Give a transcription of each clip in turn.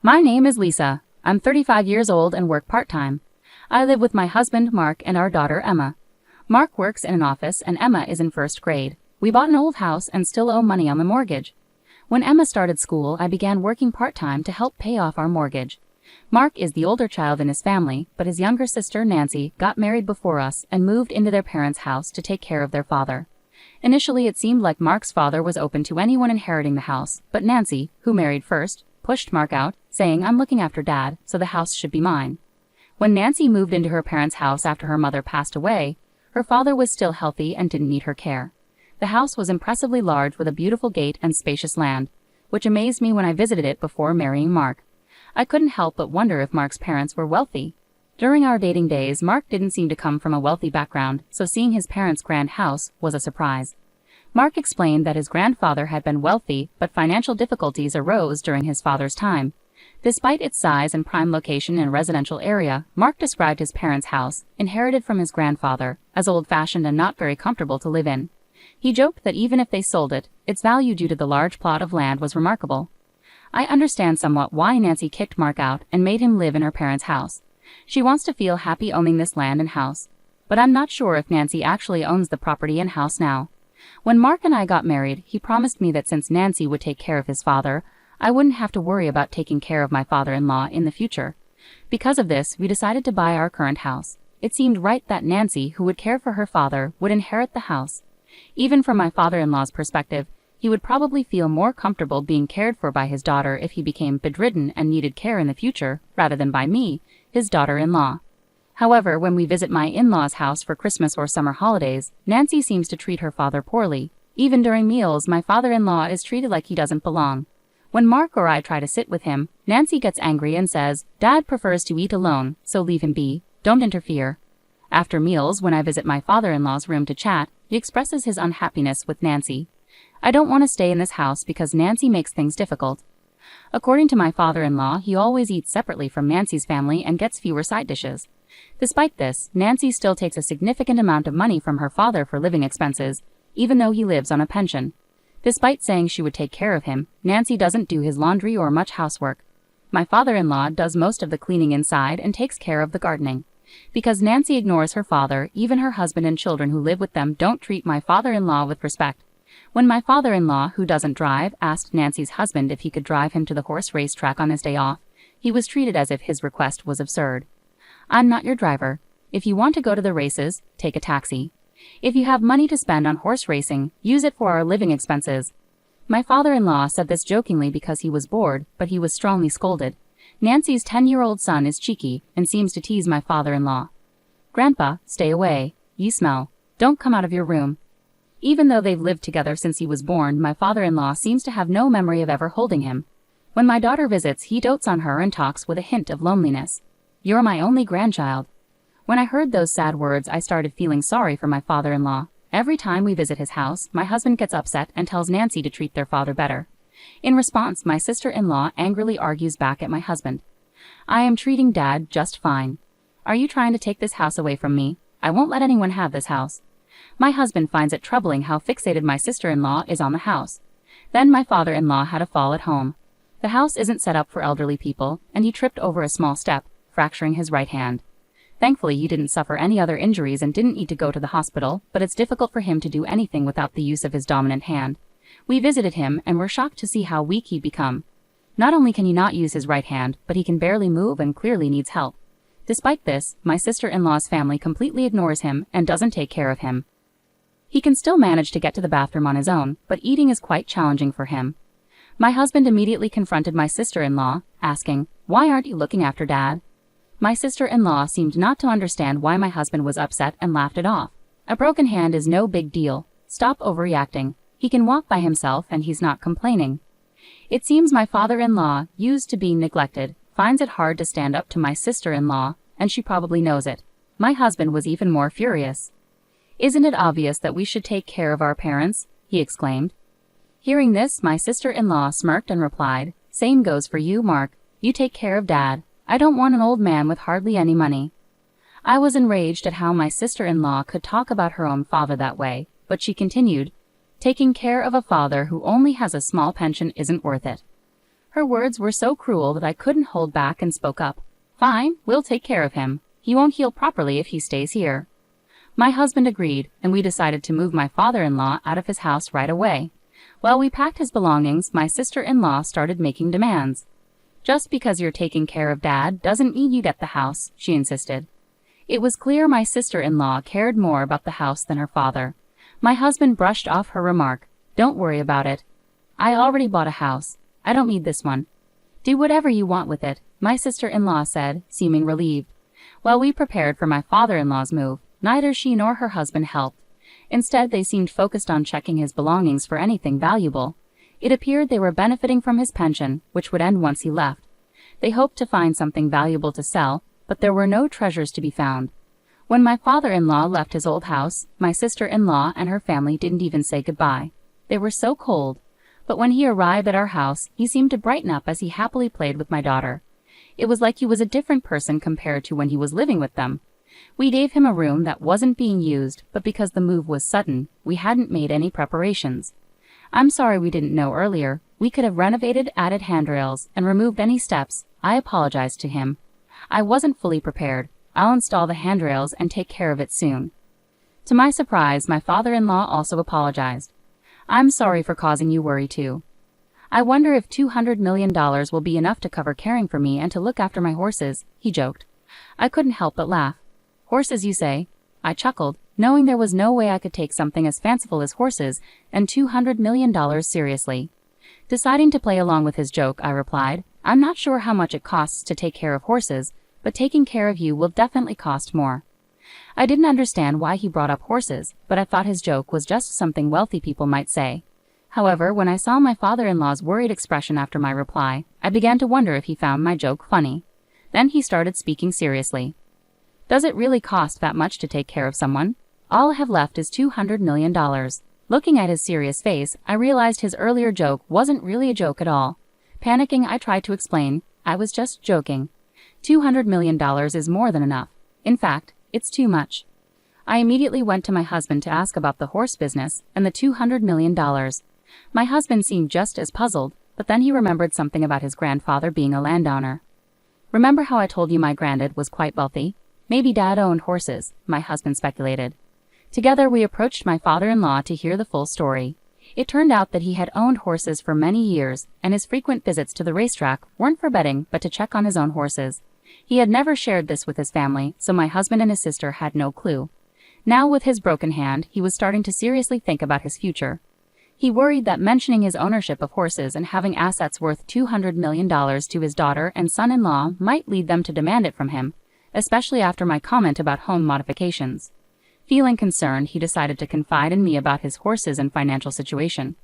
My name is Lisa. I'm 35 years old and work part-time. I live with my husband, Mark, and our daughter, Emma. Mark works in an office and Emma is in first grade. We bought an old house and still owe money on the mortgage. When Emma started school, I began working part-time to help pay off our mortgage. Mark is the older child in his family, but his younger sister, Nancy, got married before us and moved into their parents' house to take care of their father. Initially, it seemed like Mark's father was open to anyone inheriting the house, but Nancy, who married first, pushed Mark out, saying, "I'm looking after Dad, so the house should be mine." When Nancy moved into her parents' house after her mother passed away, her father was still healthy and didn't need her care. The house was impressively large with a beautiful gate and spacious land, which amazed me when I visited it before marrying Mark. I couldn't help but wonder if Mark's parents were wealthy. During our dating days, Mark didn't seem to come from a wealthy background, so seeing his parents' grand house was a surprise. Mark explained that his grandfather had been wealthy, but financial difficulties arose during his father's time. Despite its size and prime location in a residential area, Mark described his parents' house, inherited from his grandfather, as old-fashioned and not very comfortable to live in. He joked that even if they sold it, its value due to the large plot of land was remarkable. I understand somewhat why Nancy kicked Mark out and made him live in her parents' house. She wants to feel happy owning this land and house. But I'm not sure if Nancy actually owns the property and house now. When Mark and I got married, he promised me that since Nancy would take care of his father, I wouldn't have to worry about taking care of my father-in-law in the future. Because of this, we decided to buy our current house. It seemed right that Nancy, who would care for her father, would inherit the house. Even from my father-in-law's perspective, he would probably feel more comfortable being cared for by his daughter if he became bedridden and needed care in the future, rather than by me, his daughter-in-law. However, when we visit my in-laws' house for Christmas or summer holidays, Nancy seems to treat her father poorly. Even during meals, my father-in-law is treated like he doesn't belong. When Mark or I try to sit with him, Nancy gets angry and says, "Dad prefers to eat alone, so leave him be. Don't interfere." After meals, when I visit my father-in-law's room to chat, he expresses his unhappiness with Nancy. "I don't want to stay in this house because Nancy makes things difficult." According to my father-in-law, he always eats separately from Nancy's family and gets fewer side dishes. Despite this, Nancy still takes a significant amount of money from her father for living expenses, even though he lives on a pension. Despite saying she would take care of him, Nancy doesn't do his laundry or much housework. My father-in-law does most of the cleaning inside and takes care of the gardening. Because Nancy ignores her father, even her husband and children who live with them don't treat my father-in-law with respect. When my father-in-law, who doesn't drive, asked Nancy's husband if he could drive him to the horse race track on his day off, he was treated as if his request was absurd. "I'm not your driver. If you want to go to the races, take a taxi. If you have money to spend on horse racing, use it for our living expenses." My father-in-law said this jokingly because he was bored, but he was strongly scolded. Nancy's 10-year-old son is cheeky and seems to tease my father-in-law. "Grandpa, stay away. You smell. Don't come out of your room." Even though they've lived together since he was born, my father-in-law seems to have no memory of ever holding him. When my daughter visits, he dotes on her and talks with a hint of loneliness. "You're my only grandchild." When I heard those sad words, I started feeling sorry for my father-in-law. Every time we visit his house, my husband gets upset and tells Nancy to treat their father better. In response, my sister-in-law angrily argues back at my husband. "I am treating Dad just fine. Are you trying to take this house away from me? I won't let anyone have this house." My husband finds it troubling how fixated my sister-in-law is on the house. Then my father-in-law had a fall at home. The house isn't set up for elderly people, and he tripped over a small step, fracturing his right hand. Thankfully, he didn't suffer any other injuries and didn't need to go to the hospital, but it's difficult for him to do anything without the use of his dominant hand. We visited him and were shocked to see how weak he'd become. Not only can he not use his right hand, but he can barely move and clearly needs help. Despite this, my sister-in-law's family completely ignores him and doesn't take care of him. He can still manage to get to the bathroom on his own, but eating is quite challenging for him. My husband immediately confronted my sister-in-law, asking, "Why aren't you looking after Dad?" My sister-in-law seemed not to understand why my husband was upset and laughed it off. "A broken hand is no big deal. Stop overreacting. He can walk by himself and he's not complaining." It seems my father-in-law, used to being neglected, finds it hard to stand up to my sister-in-law, and she probably knows it. My husband was even more furious. "Isn't it obvious that we should take care of our parents?" he exclaimed. Hearing this, my sister-in-law smirked and replied, "Same goes for you, Mark. You take care of Dad. I don't want an old man with hardly any money." I was enraged at how my sister-in-law could talk about her own father that way, but she continued, "Taking care of a father who only has a small pension isn't worth it." Her words were so cruel that I couldn't hold back and spoke up. Fine, we'll take care of him. He won't heal properly if he stays here. My husband agreed, and we decided to move my father-in-law out of his house right away. While we packed his belongings, my sister-in-law started making demands. Just because you're taking care of Dad doesn't mean you get the house, she insisted. It was clear my sister-in-law cared more about the house than her father. My husband brushed off her remark. Don't worry about it. I already bought a house. I don't need this one. Do whatever you want with it, my sister-in-law said, seeming relieved. While we prepared for my father-in-law's move, neither she nor her husband helped. Instead, they seemed focused on checking his belongings for anything valuable. It appeared they were benefiting from his pension, which would end once he left. They hoped to find something valuable to sell, but there were no treasures to be found. When my father-in-law left his old house, my sister-in-law and her family didn't even say goodbye. They were so cold. But when he arrived at our house, he seemed to brighten up as he happily played with my daughter. It was like he was a different person compared to when he was living with them. We gave him a room that wasn't being used, but because the move was sudden, we hadn't made any preparations. I'm sorry we didn't know earlier. We could have renovated, added handrails, and removed any steps. I apologized to him. I wasn't fully prepared. I'll install the handrails and take care of it soon. To my surprise, my father-in-law also apologized. I'm sorry for causing you worry too. I wonder if $200 million will be enough to cover caring for me and to look after my horses, he joked. I couldn't help but laugh. Horses, you say? I chuckled, knowing there was no way I could take something as fanciful as horses and $200 million seriously. Deciding to play along with his joke, I replied, I'm not sure how much it costs to take care of horses, but taking care of you will definitely cost more. I didn't understand why he brought up horses, but I thought his joke was just something wealthy people might say. However, when I saw my father-in-law's worried expression after my reply, I began to wonder if he found my joke funny. Then he started speaking seriously. Does it really cost that much to take care of someone? All I have left is $200 million. Looking at his serious face, I realized his earlier joke wasn't really a joke at all. Panicking, I tried to explain, I was just joking. $200 million is more than enough. In fact, it's too much. I immediately went to my husband to ask about the horse business and the $200 million. My husband seemed just as puzzled, but then he remembered something about his grandfather being a landowner. Remember how I told you my granddad was quite wealthy? Maybe Dad owned horses, my husband speculated. Together we approached my father-in-law to hear the full story. It turned out that he had owned horses for many years, and his frequent visits to the racetrack weren't for betting but to check on his own horses. He had never shared this with his family, so my husband and his sister had no clue. Now, with his broken hand, he was starting to seriously think about his future. He worried that mentioning his ownership of horses and having assets worth $200 million to his daughter and son-in-law might lead them to demand it from him, especially after my comment about home modifications. Feeling concerned, he decided to confide in me about his horses and financial situation.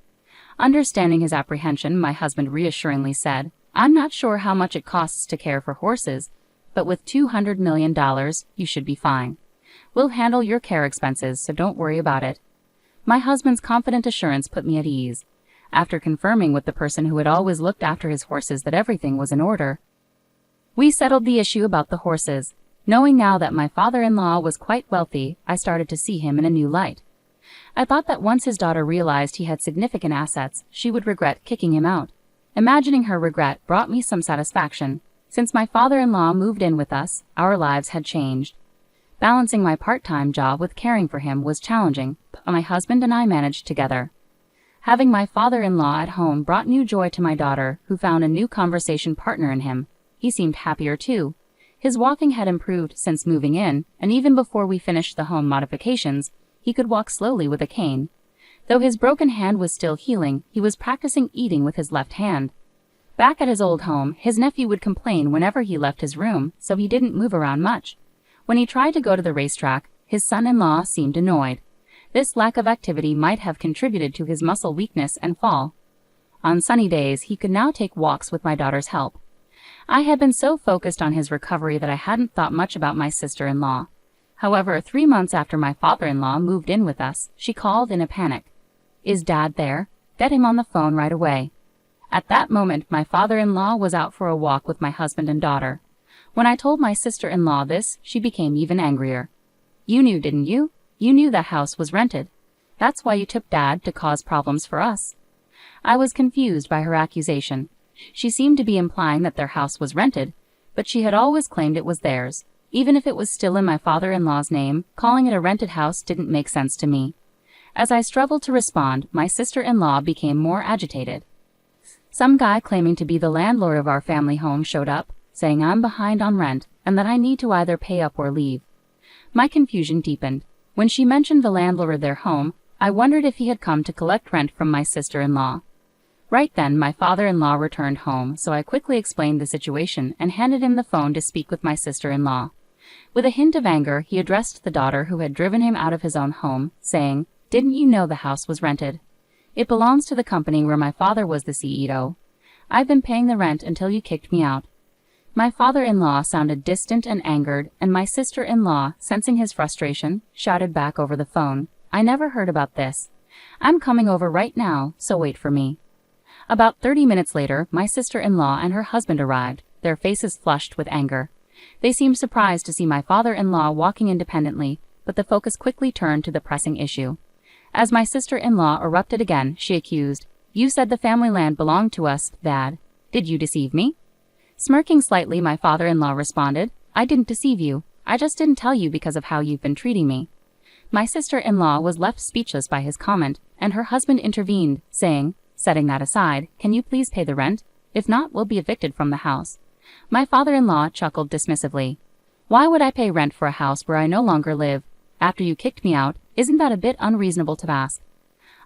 Understanding his apprehension, my husband reassuringly said, I'm not sure how much it costs to care for horses, but with $200 million, you should be fine. We'll handle your care expenses, so don't worry about it. My husband's confident assurance put me at ease. After confirming with the person who had always looked after his horses that everything was in order, we settled the issue about the horses. Knowing now that my father-in-law was quite wealthy, I started to see him in a new light. I thought that once his daughter realized he had significant assets, she would regret kicking him out. Imagining her regret brought me some satisfaction. Since my father-in-law moved in with us, our lives had changed. Balancing my part-time job with caring for him was challenging, but my husband and I managed together. Having my father-in-law at home brought new joy to my daughter, who found a new conversation partner in him. He seemed happier too. His walking had improved since moving in, and even before we finished the home modifications, he could walk slowly with a cane. Though his broken hand was still healing, he was practicing eating with his left hand. Back at his old home, his nephew would complain whenever he left his room, so he didn't move around much. When he tried to go to the racetrack, his son-in-law seemed annoyed. This lack of activity might have contributed to his muscle weakness and fall. On sunny days, he could now take walks with my daughter's help. I had been so focused on his recovery that I hadn't thought much about my sister-in-law. However, 3 months after my father-in-law moved in with us, she called in a panic. Is Dad there? Get him on the phone right away. At that moment, my father-in-law was out for a walk with my husband and daughter. When I told my sister-in-law this, she became even angrier. You knew, didn't you? You knew that house was rented. That's why you took Dad to cause problems for us. I was confused by her accusation. She seemed to be implying that their house was rented, but she had always claimed it was theirs. Even if it was still in my father-in-law's name, calling it a rented house didn't make sense to me. As I struggled to respond, my sister-in-law became more agitated. Some guy claiming to be the landlord of our family home showed up, saying I'm behind on rent and that I need to either pay up or leave. My confusion deepened. When she mentioned the landlord of their home, I wondered if he had come to collect rent from my sister-in-law. Right then, my father-in-law returned home, so I quickly explained the situation and handed him the phone to speak with my sister-in-law. With a hint of anger, he addressed the daughter who had driven him out of his own home, saying, "Didn't you know the house was rented? It belongs to the company where my father was the CEO. I've been paying the rent until you kicked me out." My father-in-law sounded distant and angered, and my sister-in-law, sensing his frustration, shouted back over the phone, "I never heard about this. I'm coming over right now, so wait for me." About 30 minutes later, my sister-in-law and her husband arrived, their faces flushed with anger. They seemed surprised to see my father-in-law walking independently, but the focus quickly turned to the pressing issue. As my sister-in-law erupted again, she accused, "You said the family land belonged to us, Dad. Did you deceive me?" Smirking slightly, my father-in-law responded, "I didn't deceive you. I just didn't tell you because of how you've been treating me." My sister-in-law was left speechless by his comment, and her husband intervened, saying, "Setting that aside, can you please pay the rent? If not, we'll be evicted from the house." My father-in-law chuckled dismissively. "Why would I pay rent for a house where I no longer live? After you kicked me out, isn't that a bit unreasonable to ask?"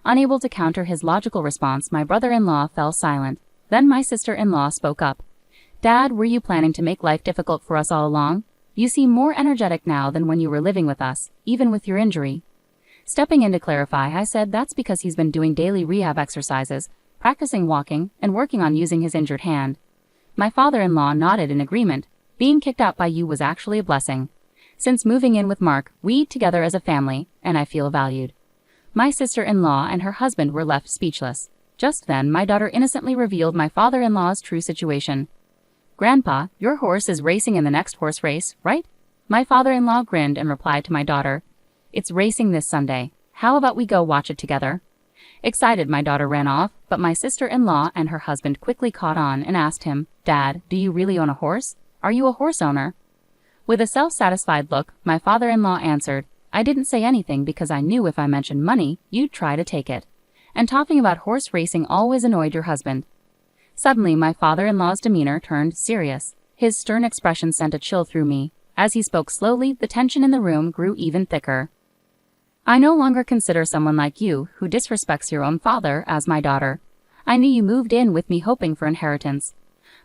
Unable to counter his logical response, my brother-in-law fell silent. Then my sister-in-law spoke up. "Dad, were you planning to make life difficult for us all along? You seem more energetic now than when you were living with us, even with your injury." Stepping in to clarify, I said that's because he's been doing daily rehab exercises, practicing walking, and working on using his injured hand. My father-in-law nodded in agreement. "Being kicked out by you was actually a blessing. Since moving in with Mark, we eat together as a family, and I feel valued." My sister-in-law and her husband were left speechless. Just then, my daughter innocently revealed my father-in-law's true situation. "Grandpa, your horse is racing in the next horse race, right?" My father-in-law grinned and replied to my daughter, "It's racing this Sunday. How about we go watch it together?" Excited, my daughter ran off, but my sister-in-law and her husband quickly caught on and asked him, "Dad, do you really own a horse? Are you a horse owner?" With a self-satisfied look, my father-in-law answered, "I didn't say anything because I knew if I mentioned money, you'd try to take it. And talking about horse racing always annoyed your husband." Suddenly, my father-in-law's demeanor turned serious. His stern expression sent a chill through me. As he spoke slowly, the tension in the room grew even thicker. "I no longer consider someone like you, who disrespects your own father, as my daughter. I knew you moved in with me hoping for inheritance."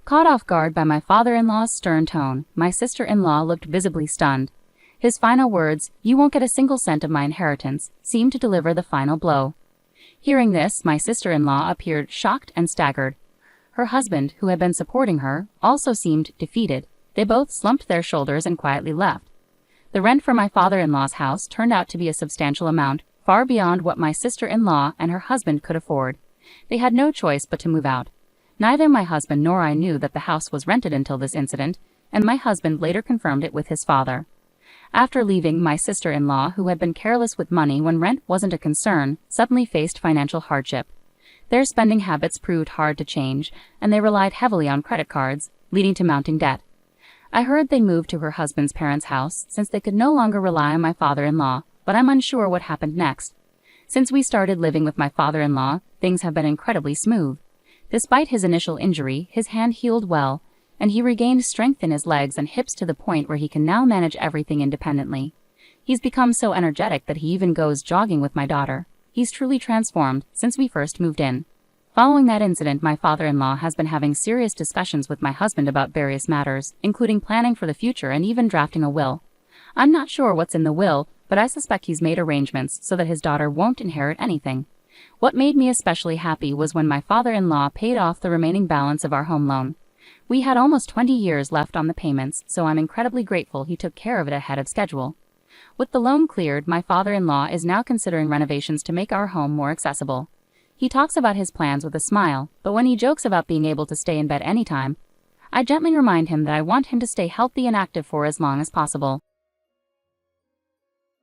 Caught off guard by my father-in-law's stern tone, my sister-in-law looked visibly stunned. His final words, "You won't get a single cent of my inheritance," seemed to deliver the final blow. Hearing this, my sister-in-law appeared shocked and staggered. Her husband, who had been supporting her, also seemed defeated. They both slumped their shoulders and quietly left. The rent for my father-in-law's house turned out to be a substantial amount, far beyond what my sister-in-law and her husband could afford. They had no choice but to move out. Neither my husband nor I knew that the house was rented until this incident, and my husband later confirmed it with his father. After leaving, my sister-in-law, who had been careless with money when rent wasn't a concern, suddenly faced financial hardship. Their spending habits proved hard to change, and they relied heavily on credit cards, leading to mounting debt. I heard they moved to her husband's parents' house since they could no longer rely on my father-in-law, but I'm unsure what happened next. Since we started living with my father-in-law, things have been incredibly smooth. Despite his initial injury, his hand healed well, and he regained strength in his legs and hips to the point where he can now manage everything independently. He's become so energetic that he even goes jogging with my daughter. He's truly transformed since we first moved in. Following that incident, my father-in-law has been having serious discussions with my husband about various matters, including planning for the future and even drafting a will. I'm not sure what's in the will, but I suspect he's made arrangements so that his daughter won't inherit anything. What made me especially happy was when my father-in-law paid off the remaining balance of our home loan. We had almost 20 years left on the payments, so I'm incredibly grateful he took care of it ahead of schedule. With the loan cleared, my father-in-law is now considering renovations to make our home more accessible. He talks about his plans with a smile, but when he jokes about being able to stay in bed anytime, I gently remind him that I want him to stay healthy and active for as long as possible.